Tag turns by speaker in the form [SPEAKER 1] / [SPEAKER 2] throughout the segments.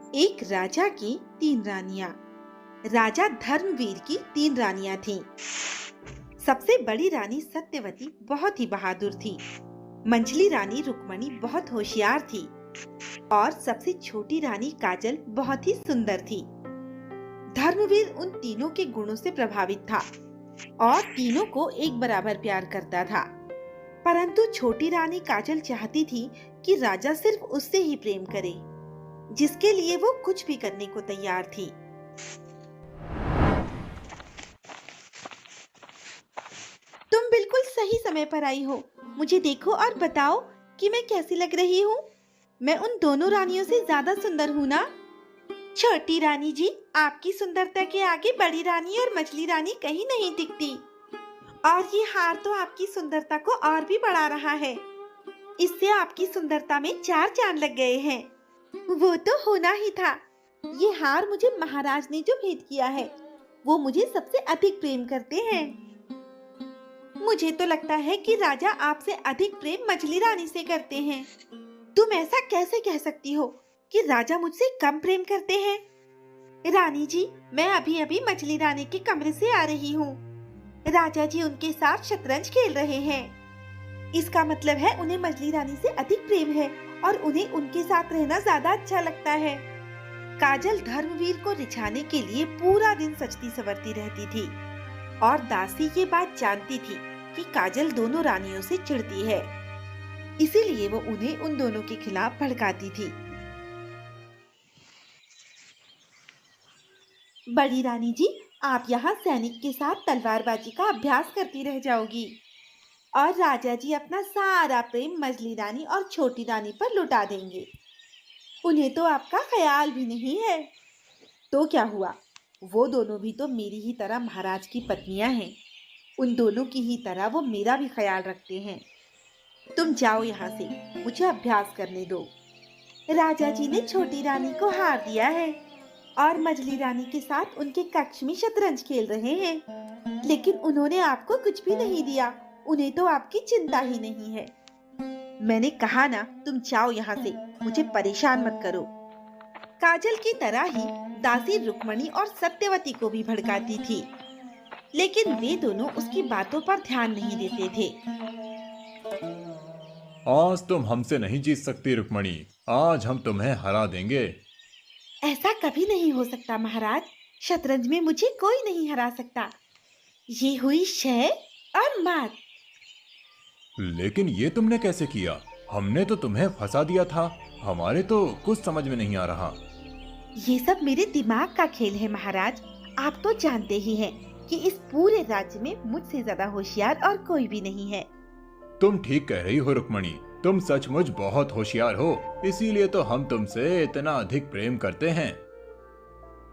[SPEAKER 1] एक राजा की 3 रानियां। राजा धर्मवीर की 3 रानियां थीं। सबसे बड़ी रानी सत्यवती बहुत ही बहादुर थी। मंझली रानी रुक्मणी बहुत होशियार थी और सबसे छोटी रानी काजल बहुत ही सुंदर थी। धर्मवीर उन तीनों के गुणों से प्रभावित था और तीनों को एक बराबर प्यार करता था। परंतु छोटी रानी काजल चाहती थी कि राजा सिर्फ उससे ही प्रेम करे, जिसके लिए वो कुछ भी करने को तैयार थी। तुम बिल्कुल सही समय पर आई हो। मुझे देखो और बताओ कि मैं कैसी लग रही हूँ। मैं उन दोनों रानियों से ज्यादा सुंदर हूँ ना? छोटी रानी जी, आपकी सुंदरता के आगे बड़ी रानी और मछली रानी कहीं नहीं दिखती। और ये हार तो आपकी सुंदरता को और भी बढ़ा रहा है। इससे आपकी सुंदरता में 4 चांद लग गए हैं। वो तो होना ही था। ये हार मुझे महाराज ने जो भेंट किया है, वो मुझे सबसे अधिक प्रेम करते हैं। मुझे तो लगता है कि राजा आपसे अधिक प्रेम मछली रानी से करते हैं। तुम ऐसा कैसे कह सकती हो कि राजा मुझसे कम प्रेम करते हैं? रानी जी, मैं अभी अभी मछली रानी के कमरे से आ रही हूँ। राजा जी उनके साथ शतरंज खेल रहे हैं। इसका मतलब है उन्हें मछली रानी से अधिक प्रेम है और उन्हें उनके साथ रहना ज्यादा अच्छा लगता है। काजल धर्मवीर को रिझाने के लिए पूरा दिन सजती संवरती रहती थी और दासी ये बात जानती थी कि काजल दोनों रानियों से चिढ़ती है। इसीलिए वो उन्हें उन दोनों के खिलाफ भड़काती थी। बड़ी रानी जी, आप यहाँ सैनिक के साथ तलवारबाजी का अभ्यास करती रह जाओगी और राजा जी अपना सारा प्रेम मछली रानी और छोटी रानी पर लुटा देंगे। उन्हें तो आपका ख्याल भी नहीं है। तो क्या हुआ? वो दोनों भी तो मेरी ही तरह महाराज की पत्नियां हैं। उन दोनों की ही तरह वो मेरा भी ख्याल रखते हैं। तुम जाओ यहाँ से, मुझे अभ्यास करने दो। राजा जी ने छोटी रानी को हार दिया है और मछली रानी के साथ उनके कक्ष में शतरंज खेल रहे हैं। लेकिन उन्होंने आपको कुछ भी नहीं दिया। उन्हें तो आपकी चिंता ही नहीं है। मैंने कहा ना, तुम जाओ यहाँ से, मुझे परेशान मत करो। काजल की तरह ही दासी रुक्मणी और सत्यवती को भी भड़काती थी, लेकिन वे दोनों उसकी बातों पर ध्यान नहीं देते थे।
[SPEAKER 2] आज तुम हमसे नहीं जीत सकती रुक्मणी। आज हम तुम्हें हरा देंगे।
[SPEAKER 1] ऐसा कभी नहीं हो सकता महाराज। शतरंज में मुझे कोई नहीं हरा सकता। ये हुई शय और मात।
[SPEAKER 2] लेकिन ये तुमने कैसे किया? हमने तो तुम्हें फंसा दिया था। हमारे तो कुछ समझ में नहीं आ रहा।
[SPEAKER 1] ये सब मेरे दिमाग का खेल है महाराज। आप तो जानते ही हैं कि इस पूरे राज्य में मुझसे ज्यादा होशियार और कोई भी नहीं है।
[SPEAKER 2] तुम ठीक कह रही हो रुक्मणी। तुम सचमुच बहुत होशियार हो, इसीलिए तो हम तुमसे इतना अधिक प्रेम करते हैं।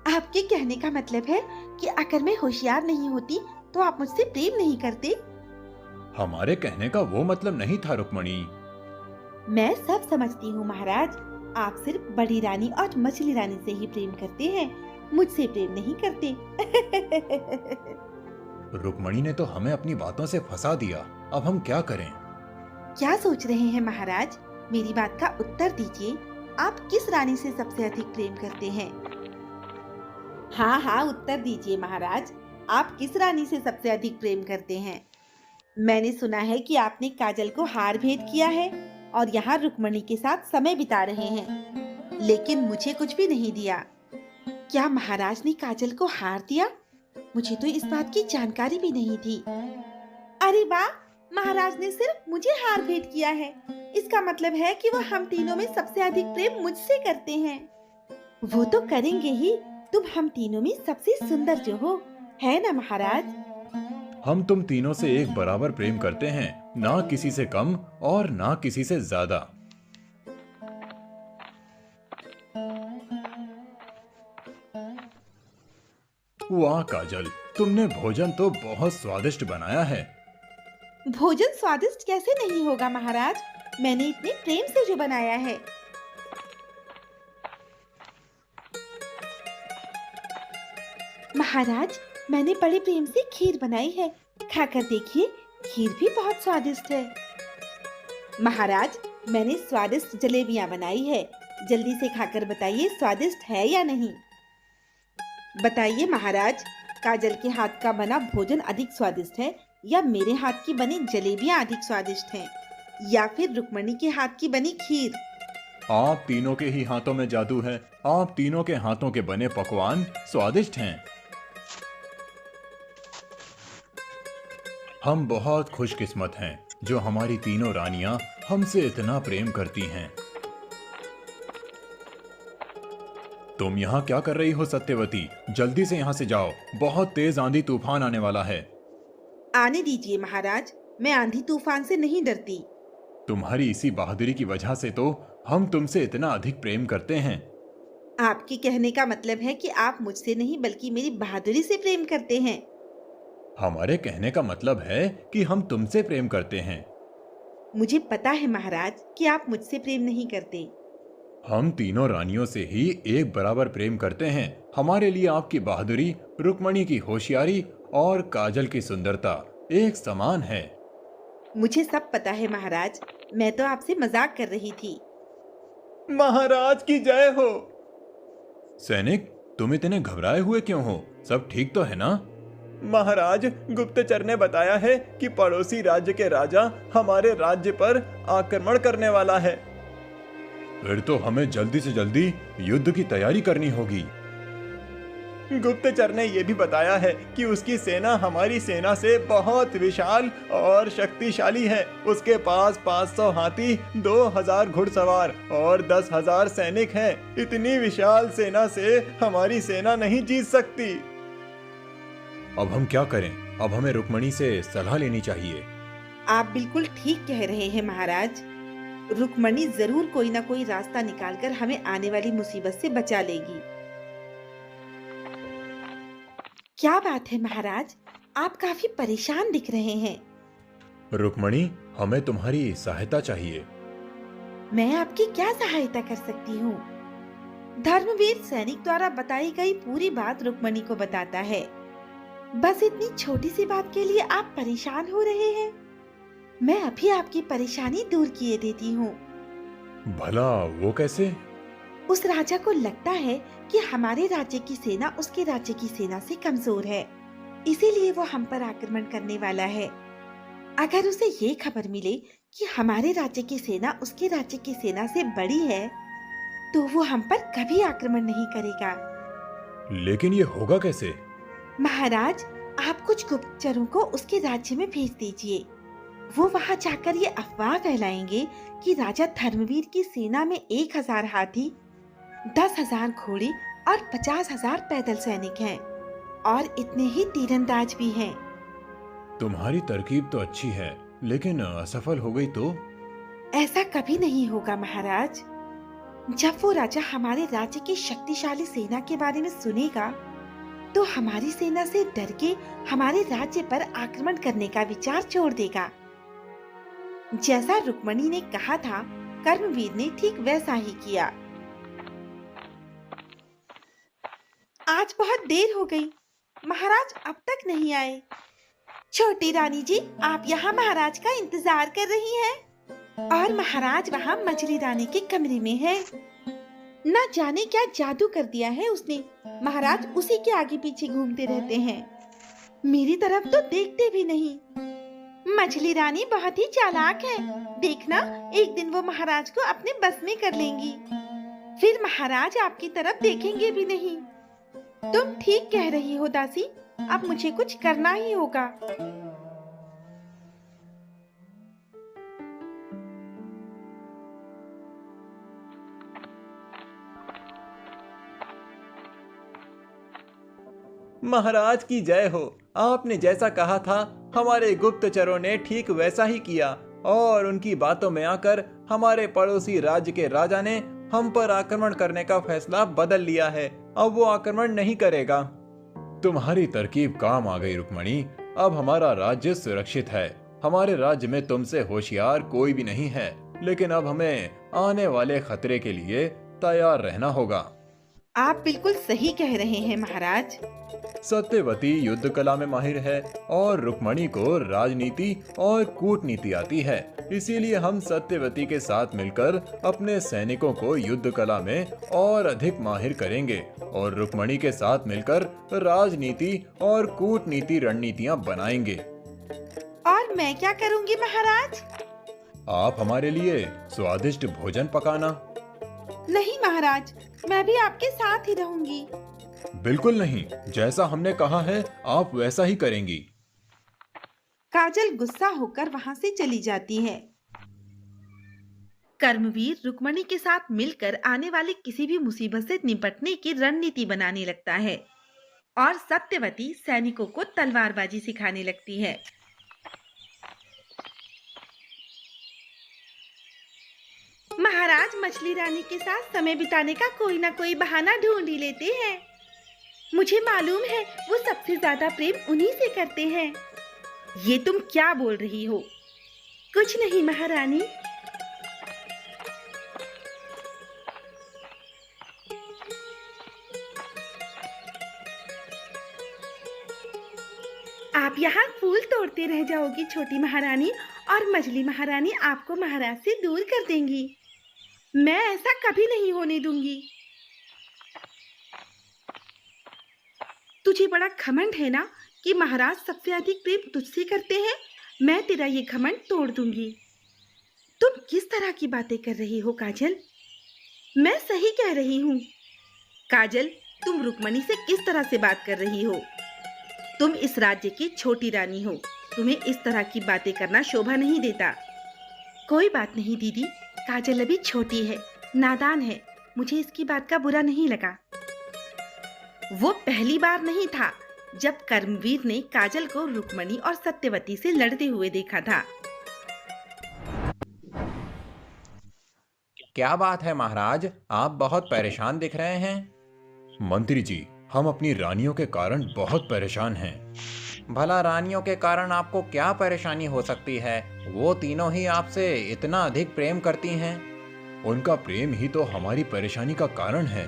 [SPEAKER 1] आपके कहने का मतलब है कि अगर मैं होशियार नहीं होती तो आप मुझसे प्रेम नहीं करते?
[SPEAKER 2] हमारे कहने का वो मतलब नहीं था रुक्मणी।
[SPEAKER 1] मैं सब समझती हूँ महाराज। आप सिर्फ बड़ी रानी और मछली रानी से ही प्रेम करते हैं, मुझसे प्रेम नहीं करते।
[SPEAKER 2] रुक्मणी ने तो हमें अपनी बातों से फंसा दिया। अब हम क्या करें?
[SPEAKER 1] क्या सोच रहे हैं महाराज? मेरी बात का उत्तर दीजिए। आप किस रानी से सबसे अधिक प्रेम करते हैं? हाँ हाँ, उत्तर दीजिए महाराज। आप किस रानी से सबसे अधिक प्रेम करते हैं? मैंने सुना है कि आपने काजल को हार भेंट किया है और यहाँ रुक्मणी के साथ समय बिता रहे हैं, लेकिन मुझे कुछ भी नहीं दिया। क्या महाराज ने काजल को हार दिया? मुझे तो इस बात की जानकारी भी नहीं थी। अरे वाह, महाराज ने सिर्फ मुझे हार भेंट किया है। इसका मतलब है कि वो हम तीनों में सबसे अधिक प्रेम मुझसे करते हैं। वो तो करेंगे ही। तुम हम तीनों में सबसे सुंदर जो हो, है ना महाराज?
[SPEAKER 2] हम तुम तीनों से एक बराबर प्रेम करते हैं, ना किसी से कम और ना किसी से ज्यादा। वाह काजल, तुमने भोजन तो बहुत स्वादिष्ट बनाया है।
[SPEAKER 1] भोजन स्वादिष्ट कैसे नहीं होगा महाराज? मैंने इतने प्रेम से जो बनाया है। महाराज, मैंने बड़े प्रेम से खीर बनाई है। खाकर देखिए, खीर भी बहुत स्वादिष्ट है। महाराज, मैंने स्वादिष्ट जलेबियां बनाई है। जल्दी से खाकर बताइए स्वादिष्ट है या नहीं। बताइए महाराज, काजल के हाथ का बना भोजन अधिक स्वादिष्ट है या मेरे हाथ की बनी जलेबियां अधिक स्वादिष्ट हैं, या फिर रुक्मणी के हाथ की बनी खीर?
[SPEAKER 2] आप तीनों के ही हाथों में जादू है। आप तीनों के हाथों के बने पकवान स्वादिष्ट हैं। हम बहुत खुशकिस्मत हैं जो हमारी तीनों रानियां हमसे इतना प्रेम करती हैं। तुम यहाँ क्या कर रही हो सत्यवती? जल्दी से यहाँ से जाओ, बहुत तेज आंधी तूफान आने वाला है।
[SPEAKER 1] आने दीजिए महाराज, मैं आंधी तूफान से नहीं डरती।
[SPEAKER 2] तुम्हारी इसी बहादुरी की वजह से तो हम तुमसे इतना अधिक प्रेम करते हैं।
[SPEAKER 1] आपके कहने का मतलब है कि आप मुझसे नहीं बल्कि मेरी बहादुरी से प्रेम करते हैं।
[SPEAKER 2] हमारे कहने का मतलब है कि हम तुमसे प्रेम करते हैं।
[SPEAKER 1] मुझे पता है महाराज कि आप मुझसे प्रेम नहीं करते।
[SPEAKER 2] हम तीनों रानियों से ही एक बराबर प्रेम करते हैं। हमारे लिए आपकी बहादुरी, रुक्मणी की होशियारी और काजल की सुंदरता एक समान है।
[SPEAKER 1] मुझे सब पता है महाराज, मैं तो आपसे मजाक कर रही थी।
[SPEAKER 2] महाराज की जय हो। सैनिक, तुम इतने घबराए हुए क्यों हो? सब ठीक तो है ना?
[SPEAKER 3] महाराज, गुप्तचर ने बताया है कि पड़ोसी राज्य के राजा हमारे राज्य पर आक्रमण करने वाला है।
[SPEAKER 2] फिर तो हमें जल्दी से जल्दी युद्ध की तैयारी करनी होगी।
[SPEAKER 3] गुप्तचर ने यह भी बताया है कि उसकी सेना हमारी सेना से बहुत विशाल और शक्तिशाली है। उसके पास 500 हाथी, 2000 घुड़सवार और 10,000 सैनिक हैं। इतनी विशाल सेना से हमारी सेना नहीं जीत सकती।
[SPEAKER 2] अब हम क्या करें? अब हमें रुक्मणी से सलाह लेनी चाहिए।
[SPEAKER 1] आप बिल्कुल ठीक कह रहे हैं महाराज। रुक्मणी जरूर कोई ना कोई रास्ता निकालकर हमें आने वाली मुसीबत से बचा लेगी। क्या बात है महाराज, आप काफी परेशान दिख रहे हैं।
[SPEAKER 2] रुक्मणी, हमें तुम्हारी सहायता चाहिए।
[SPEAKER 1] मैं आपकी क्या सहायता कर सकती हूँ? धर्मवीर सैनिक द्वारा बताई गई पूरी बात रुक्मणी को बताता है। बस इतनी छोटी सी बात के लिए आप परेशान हो रहे हैं। मैं अभी आपकी परेशानी दूर किए देती हूँ।
[SPEAKER 2] भला वो कैसे?
[SPEAKER 1] उस राजा को लगता है कि हमारे राज्य की सेना उसके राज्य की सेना से कमजोर है, इसीलिए वो हम पर आक्रमण करने वाला है। अगर उसे ये खबर मिले कि हमारे राज्य की सेना उसके राज्य की सेना से बड़ी है, तो वो हम पर कभी आक्रमण नहीं करेगा।
[SPEAKER 2] लेकिन ये होगा कैसे?
[SPEAKER 1] महाराज, आप कुछ गुप्तचरों को उसके राज्य में भेज दीजिए। वो वहाँ जाकर ये अफवाह फैलाएंगे कि राजा धर्मवीर की सेना में 1000 हाथी, 10,000 घोड़े और 50,000 पैदल सैनिक हैं, और इतने ही तीरंदाज भी हैं।
[SPEAKER 2] तुम्हारी तरकीब तो अच्छी है, लेकिन असफल हो गई तो?
[SPEAKER 1] ऐसा कभी नहीं होगा महाराज। जब वो राजा हमारे राज्य की शक्तिशाली सेना के बारे में सुनेगा, तो हमारी सेना से डर के हमारे राज्य पर आक्रमण करने का विचार छोड़ देगा। जैसा रुक्मणी ने कहा था, कर्मवीर ने ठीक वैसा ही किया। आज बहुत देर हो गई, महाराज अब तक नहीं आए। छोटी रानी जी, आप यहाँ महाराज का इंतजार कर रही हैं, और महाराज वहाँ मछली रानी के कमरे में है। न जाने क्या जादू कर दिया है उसने, महाराज उसी के आगे पीछे घूमते रहते हैं, मेरी तरफ तो देखते भी नहीं। मछली रानी बहुत ही चालाक है, देखना एक दिन वो महाराज को अपने बस में कर लेंगी, फिर महाराज आपकी तरफ देखेंगे भी नहीं। तुम ठीक कह रही हो दासी, अब मुझे कुछ करना ही होगा।
[SPEAKER 3] महाराज की जय हो। आपने जैसा कहा था, हमारे गुप्तचरों ने ठीक वैसा ही किया, और उनकी बातों में आकर हमारे पड़ोसी राज्य के राजा ने हम पर आक्रमण करने का फैसला बदल लिया है। अब वो आक्रमण नहीं करेगा।
[SPEAKER 2] तुम्हारी तरकीब काम आ गई रुक्मणी। अब हमारा राज्य सुरक्षित है। हमारे राज्य में तुमसे होशियार कोई भी नहीं है, लेकिन अब हमें आने वाले खतरे के लिए तैयार रहना होगा।
[SPEAKER 1] आप बिल्कुल सही कह रहे हैं महाराज।
[SPEAKER 2] सत्यवती युद्ध कला में माहिर है और रुक्मणी को राजनीति और कूटनीति आती है। इसीलिए हम सत्यवती के साथ मिलकर अपने सैनिकों को युद्ध कला में और अधिक माहिर करेंगे और रुक्मणी के साथ मिलकर राजनीति और कूटनीति रणनीतियां बनाएंगे।
[SPEAKER 1] और मैं क्या करूंगी महाराज?
[SPEAKER 2] आप हमारे लिए स्वादिष्ट भोजन पकाना।
[SPEAKER 1] नहीं महाराज, मैं भी आपके साथ ही रहूंगी।
[SPEAKER 2] बिल्कुल नहीं, जैसा हमने कहा है आप वैसा ही करेंगी।
[SPEAKER 1] काजल गुस्सा होकर वहां से चली जाती है। कर्मवीर रुक्मणी के साथ मिलकर आने वाली किसी भी मुसीबत से निपटने की रणनीति बनाने लगता है और सत्यवती सैनिकों को तलवारबाजी सिखाने लगती है। महाराज मछली रानी के साथ समय बिताने का कोई ना कोई बहाना ढूंढ ही लेते हैं। मुझे मालूम है वो सबसे ज्यादा प्रेम उन्हीं से करते हैं। ये तुम क्या बोल रही हो? कुछ नहीं महारानी। आप यहाँ फूल तोड़ते रह जाओगी छोटी महारानी, और मछली महारानी आपको महाराज से दूर कर देंगी। मैं ऐसा कभी नहीं होने दूंगी। तुझे बड़ा घमंड है ना कि महाराज सबसे अधिक प्रेम तुझसे करते हैं। मैं तेरा ये घमंड तोड़ दूंगी। तुम किस तरह की बातें कर रही हो काजल? मैं सही कह रही हूँ। काजल, तुम रुक्मणी से किस तरह से बात कर रही हो? तुम इस राज्य की छोटी रानी हो। तुम्हें इस तरह की बातें करना शोभा नहीं देता। कोई बात नहीं दीदी, काजल अभी छोटी है, नादान है। मुझे इसकी बात का बुरा नहीं लगा। वो पहली बार नहीं था जब कर्मवीर ने काजल को रुक्मणी और सत्यवती से लड़ते हुए देखा था।
[SPEAKER 4] क्या बात है महाराज, आप बहुत परेशान दिख रहे हैं।
[SPEAKER 2] मंत्री जी, हम अपनी रानियों के कारण बहुत परेशान हैं।
[SPEAKER 4] भला रानियों के कारण आपको क्या परेशानी हो सकती है? वो तीनों ही आपसे इतना अधिक प्रेम करती हैं।
[SPEAKER 2] उनका प्रेम ही तो हमारी परेशानी का कारण है।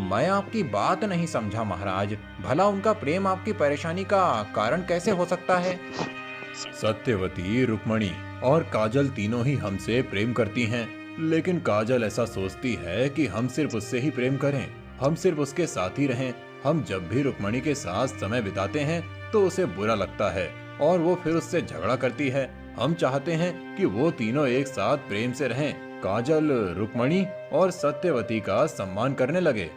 [SPEAKER 4] मैं आपकी बात नहीं समझा महाराज। भला उनका प्रेम आपकी परेशानी का कारण कैसे हो सकता है?
[SPEAKER 2] सत्यवती, रुक्मणी और काजल तीनों ही हमसे प्रेम करती हैं, लेकिन काजल ऐसा सोचती है कि हम सिर्फ उससे ही प्रेम करें, हम सिर्फ उसके साथ ही रहें। हम जब भी रुक्मणी के साथ समय बिताते हैं तो उसे बुरा लगता है और वो फिर उससे झगड़ा करती है। हम चाहते हैं कि वो तीनों एक साथ प्रेम से रहें। काजल रुक्मणी और सत्यवती का सम्मान करने लगे।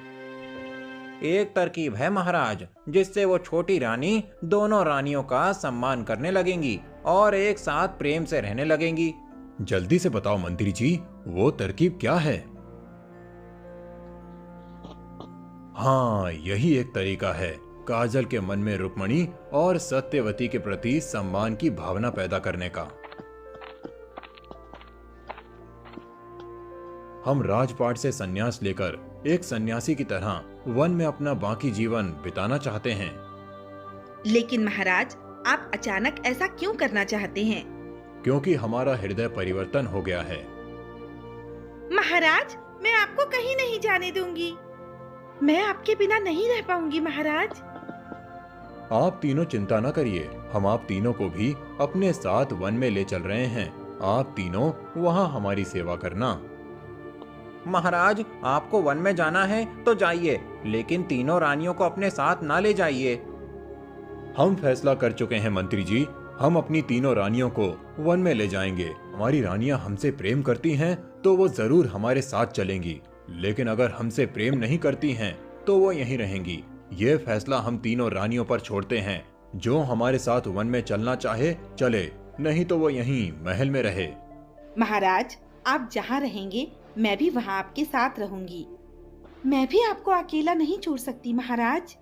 [SPEAKER 4] एक तरकीब है महाराज, जिससे वो छोटी रानी दोनों रानियों का सम्मान करने लगेंगी और एक साथ प्रेम से रहने लगेंगी।
[SPEAKER 2] जल्दी से बताओ मंत्री जी, वो तरकीब क्या है? हाँ, यही एक तरीका है काजल के मन में रुक्मणी और सत्यवती के प्रति सम्मान की भावना पैदा करने का। हम राजपाट से संन्यास लेकर एक सन्यासी की तरह वन में अपना बाकी जीवन बिताना चाहते हैं।
[SPEAKER 1] लेकिन महाराज, आप अचानक ऐसा क्यों करना चाहते हैं?
[SPEAKER 2] क्योंकि हमारा हृदय परिवर्तन हो गया है।
[SPEAKER 1] महाराज, मैं आपको कहीं नहीं जाने दूंगी। मैं आपके बिना नहीं रह पाऊंगी महाराज।
[SPEAKER 2] आप तीनों चिंता न करिए, हम आप तीनों को भी अपने साथ वन में ले चल रहे हैं। आप तीनों वहाँ हमारी सेवा करना।
[SPEAKER 4] महाराज, आपको वन में जाना है तो जाइए, लेकिन तीनों रानियों को अपने साथ ना ले जाइए।
[SPEAKER 2] हम फैसला कर चुके हैं मंत्री जी, हम अपनी तीनों रानियों को वन में ले जाएंगे। हमारी रानियां हमसे प्रेम करती हैं तो वो जरूर हमारे साथ चलेंगी, लेकिन अगर हमसे प्रेम नहीं करती हैं तो वो यहीं रहेंगी। ये फैसला हम तीनों रानियों पर छोड़ते हैं। जो हमारे साथ वन में चलना चाहे चले, नहीं तो वो यहीं महल में रहे।
[SPEAKER 1] महाराज, आप जहाँ रहेंगे मैं भी वहाँ आपके साथ रहूंगी। मैं भी आपको अकेला नहीं छोड़ सकती महाराज।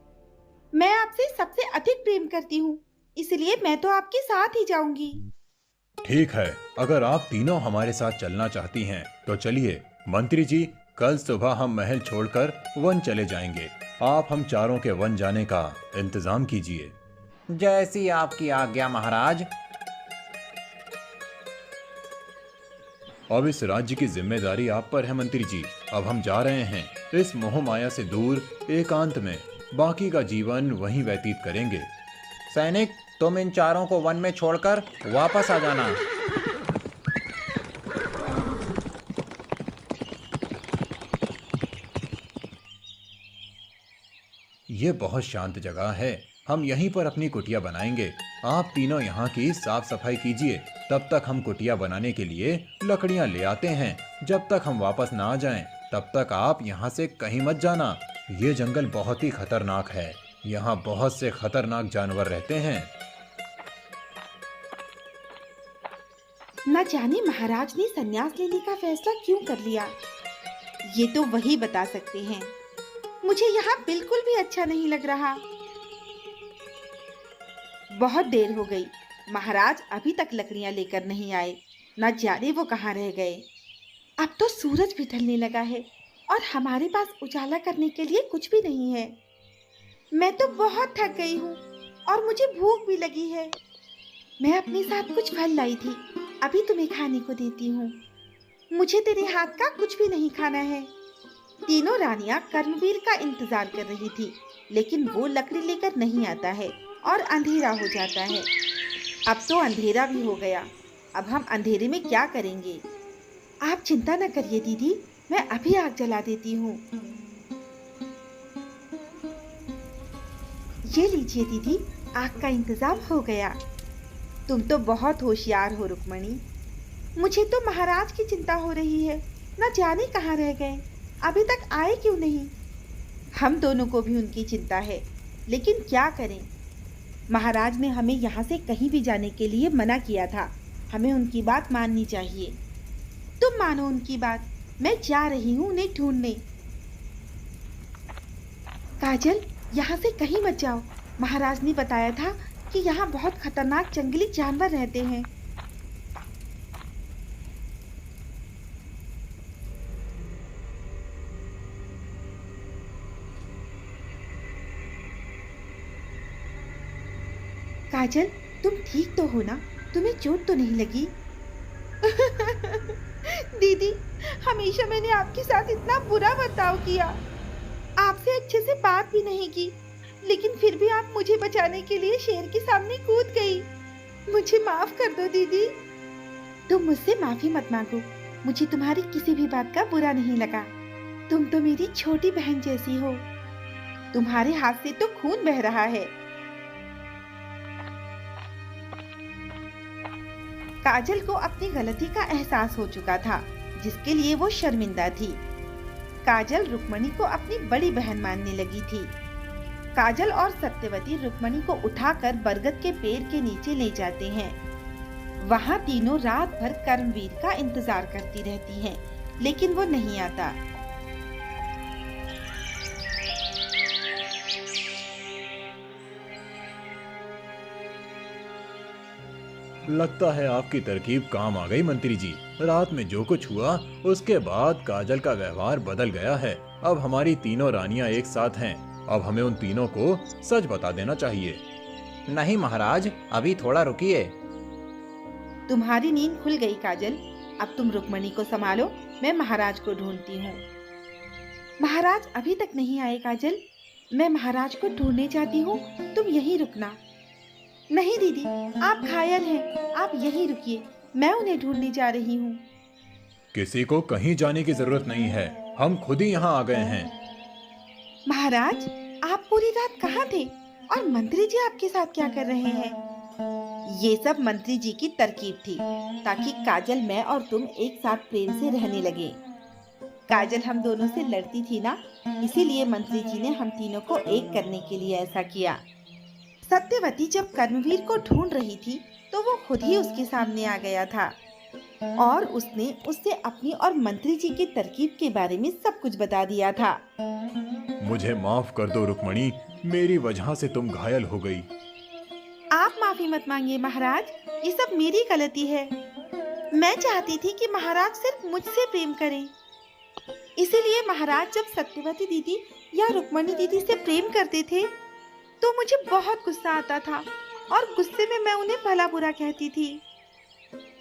[SPEAKER 1] मैं आपसे सबसे अधिक प्रेम करती हूँ, इसलिए मैं तो आपके साथ ही जाऊंगी।
[SPEAKER 2] ठीक है, अगर आप तीनों हमारे साथ चलना चाहती हैं तो चलिए। मंत्री जी, कल सुबह हम महल छोड़कर वन चले जाएंगे। आप हम चारों के वन जाने का इंतजाम कीजिए।
[SPEAKER 4] जैसी आपकी आज्ञा महाराज।
[SPEAKER 2] अब इस राज्य की जिम्मेदारी आप पर है मंत्री जी। अब हम जा रहे हैं इस मोह माया से दूर, एकांत में। बाकी का जीवन वहीं व्यतीत करेंगे।
[SPEAKER 4] सैनिक, तुम इन चारों को वन में छोड़कर वापस आ जाना।
[SPEAKER 2] ये बहुत शांत जगह है, हम यहीं पर अपनी कुटिया बनाएंगे। आप तीनों यहाँ की साफ सफाई कीजिए, तब तक हम कुटिया बनाने के लिए लकड़ियाँ ले आते हैं। जब तक हम वापस ना आ जाएं, तब तक आप यहाँ से कहीं मत जाना। ये जंगल बहुत ही खतरनाक है, यहाँ बहुत से खतरनाक जानवर रहते हैं।
[SPEAKER 1] न जाने महाराज ने संन्यास लेने का फैसला क्यों कर लिया, ये तो वही बता सकते हैं। मुझे यहाँ बिल्कुल भी अच्छा नहीं लग रहा। बहुत देर हो गई, महाराज अभी तक लकड़ियां लेकर नहीं आए। न जाने वो कहाँ रह गए। अब तो सूरज भी ढलने लगा है और हमारे पास उजाला करने के लिए कुछ भी नहीं है। मैं तो बहुत थक गई हूँ और मुझे भूख भी लगी है। मैं अपने साथ कुछ फल लाई थी, अभी तुम्हें खाने को देती हूँ। मुझे तेरे हाथ का कुछ भी नहीं खाना है। तीनों रानियां कर्मवीर का इंतजार कर रही थी, लेकिन वो लकड़ी लेकर नहीं आता है और अंधेरा हो जाता है। अब तो अंधेरा भी हो गया, अब हम अंधेरे में क्या करेंगे? आप चिंता न करिए दीदी, मैं अभी आग जला देती हूँ। ये लीजिए दीदी, आग का इंतजाम हो गया। तुम तो बहुत होशियार हो रुक्मणी। मुझे तो महाराज की चिंता हो रही है, न जाने कहाँ रह गए, अभी तक आए क्यों नहीं। हम दोनों को भी उनकी चिंता है, लेकिन क्या करें। महाराज ने हमें यहाँ से कहीं भी जाने के लिए मना किया था, हमें उनकी बात माननी चाहिए। तुम मानो उनकी बात, मैं जा रही हूँ उन्हें ढूंढने। काजल, यहाँ से कहीं मत जाओ, महाराज ने बताया था कि यहाँ बहुत खतरनाक जंगली जानवर रहते हैं। काजल, तुम ठीक तो हो ना? तुम्हें चोट तो नहीं लगी? दीदी, हमेशा मैंने आपके साथ इतना बुरा बर्ताव किया, आपसे अच्छे से बात भी नहीं की, लेकिन फिर भी आप मुझे बचाने के लिए शेर के सामने कूद गई। मुझे माफ कर दो दीदी। तुम मुझसे माफी मत मांगो, मुझे तुम्हारी किसी भी बात का बुरा नहीं लगा। तुम तो मेरी छोटी बहन जैसी हो। तुम्हारे हाथ से तो खून बह रहा है। काजल को अपनी गलती का एहसास हो चुका था, जिसके लिए वो शर्मिंदा थी। काजल रुक्मणी को अपनी बड़ी बहन मानने लगी थी। काजल और सत्यवती रुक्मणी को उठाकर बरगद के पेड़ के नीचे ले जाते हैं। वहाँ तीनों रात भर कर्मवीर का इंतजार करती रहती हैं, लेकिन वो नहीं आता।
[SPEAKER 2] लगता है आपकी तरकीब काम आ गई मंत्री जी। रात में जो कुछ हुआ उसके बाद काजल का व्यवहार बदल गया है। अब हमारी तीनों रानियां एक साथ हैं। अब हमें उन तीनों को सच बता देना चाहिए।
[SPEAKER 4] नहीं महाराज, अभी थोड़ा रुकिए।
[SPEAKER 1] तुम्हारी नींद खुल गई काजल, अब तुम रुक्मणी को संभालो, मैं महाराज को ढूंढती हूँ। महाराज अभी तक नहीं आए काजल, मैं महाराज को ढूंढने जाती हूँ, तुम यहीं रुकना। नहीं दीदी, आप घायल हैं, आप यहीं रुकिए, मैं उन्हें ढूंढने जा रही हूँ।
[SPEAKER 2] किसी को कहीं जाने की जरूरत नहीं है, हम खुद ही यहाँ आ गए हैं।
[SPEAKER 1] महाराज, आप पूरी रात कहाँ थे और मंत्री जी आपके साथ क्या कर रहे हैं? ये सब मंत्री जी की तरकीब थी, ताकि काजल, मैं और तुम एक साथ प्रेम से रहने लगे। काजल हम दोनों से लड़ती थी ना, इसीलिए मंत्री जी ने हम तीनों को एक करने के लिए ऐसा किया। सत्यवती जब कर्मवीर को ढूंढ रही थी, तो वो खुद ही उसके सामने आ गया था और उसने उससे अपनी और मंत्री जी की तरकीब के बारे में सब कुछ बता दिया था।
[SPEAKER 2] मुझे माफ कर दो रुक्मणी, मेरी वजह से तुम घायल हो गई।
[SPEAKER 1] आप माफी मत मांगिए महाराज, ये सब मेरी गलती है। मैं चाहती थी कि महाराज सिर्फ मुझसे प्रेम करें, इसीलिए महाराज जब सत्यवती दीदी या रुक्मणी दीदी से प्रेम करते थे, तो मुझे बहुत गुस्सा आता था और गुस्से में मैं उन्हें भला बुरा कहती थी।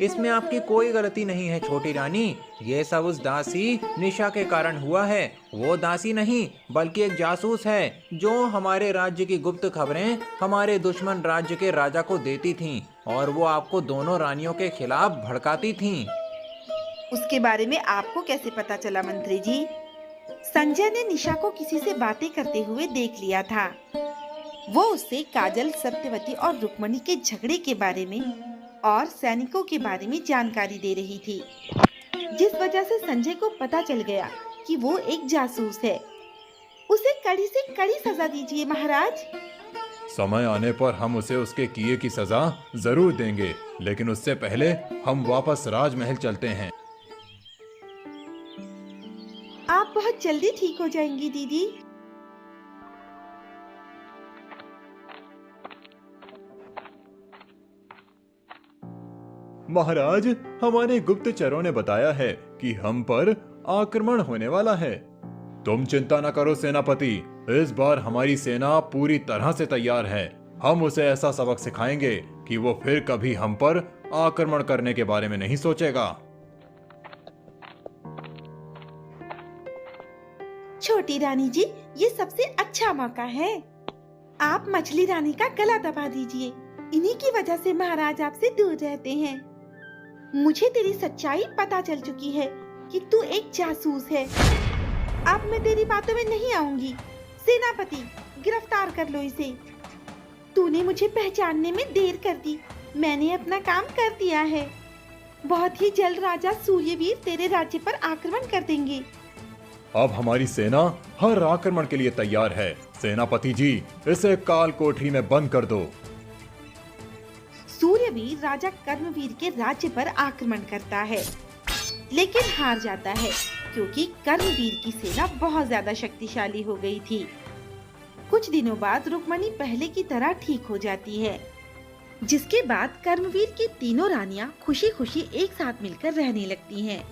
[SPEAKER 4] इसमें आपकी कोई गलती नहीं है छोटी रानी। ये सब उस दासी निशा के कारण हुआ है। वो दासी नहीं बल्कि एक जासूस है जो हमारे राज्य की गुप्त खबरें हमारे दुश्मन राज्य के राजा को देती थीं और वो आपको दोनों रानियों के खिलाफ भड़काती थीं।
[SPEAKER 1] उसके बारे में आपको कैसे पता चला मंत्री जी? संजय ने निशा को किसी से बातें करते हुए देख लिया था। वो उससे काजल, सत्यवती और रुक्मणी के झगड़े के बारे में और सैनिकों के बारे में जानकारी दे रही थी, जिस वजह से संजय को पता चल गया कि वो एक जासूस है। उसे कड़ी से कड़ी सजा दीजिए महाराज।
[SPEAKER 2] समय आने पर हम उसे उसके किए की सजा जरूर देंगे, लेकिन उससे पहले हम वापस राजमहल चलते हैं।
[SPEAKER 1] आप बहुत जल्दी ठीक हो जाएंगी दीदी।
[SPEAKER 3] महाराज, हमारे गुप्तचरों ने बताया है कि हम पर आक्रमण होने वाला है।
[SPEAKER 2] तुम चिंता न करो सेनापति, इस बार हमारी सेना पूरी तरह से तैयार है। हम उसे ऐसा सबक सिखाएंगे कि वो फिर कभी हम पर आक्रमण करने के बारे में नहीं सोचेगा।
[SPEAKER 1] छोटी रानी जी, ये सबसे अच्छा मौका है। आप मछली रानी का गला दबा दीजिए। इन्हीं की वजह से महाराज आपसे दूर रहते हैं। मुझे तेरी सच्चाई पता चल चुकी है कि तू एक जासूस है। अब मैं तेरी बातों में नहीं आऊंगी। सेनापति, गिरफ्तार कर लो इसे। तूने मुझे पहचानने में देर कर दी। मैंने अपना काम कर दिया है। बहुत ही जल्द राजा सूर्यवीर तेरे राज्य पर आक्रमण कर देंगे।
[SPEAKER 2] अब हमारी सेना हर आक्रमण के लिए तैयार है। सेनापति जी, इसे काल कोठरी में बंद कर दो।
[SPEAKER 1] सूर्यवीर राजा कर्मवीर के राज्य पर आक्रमण करता है, लेकिन हार जाता है क्योंकि कर्मवीर की सेना बहुत ज्यादा शक्तिशाली हो गई थी। कुछ दिनों बाद रुक्मणी पहले की तरह ठीक हो जाती है, जिसके बाद कर्मवीर की तीनों रानियां खुशी खुशी एक साथ मिलकर रहने लगती हैं।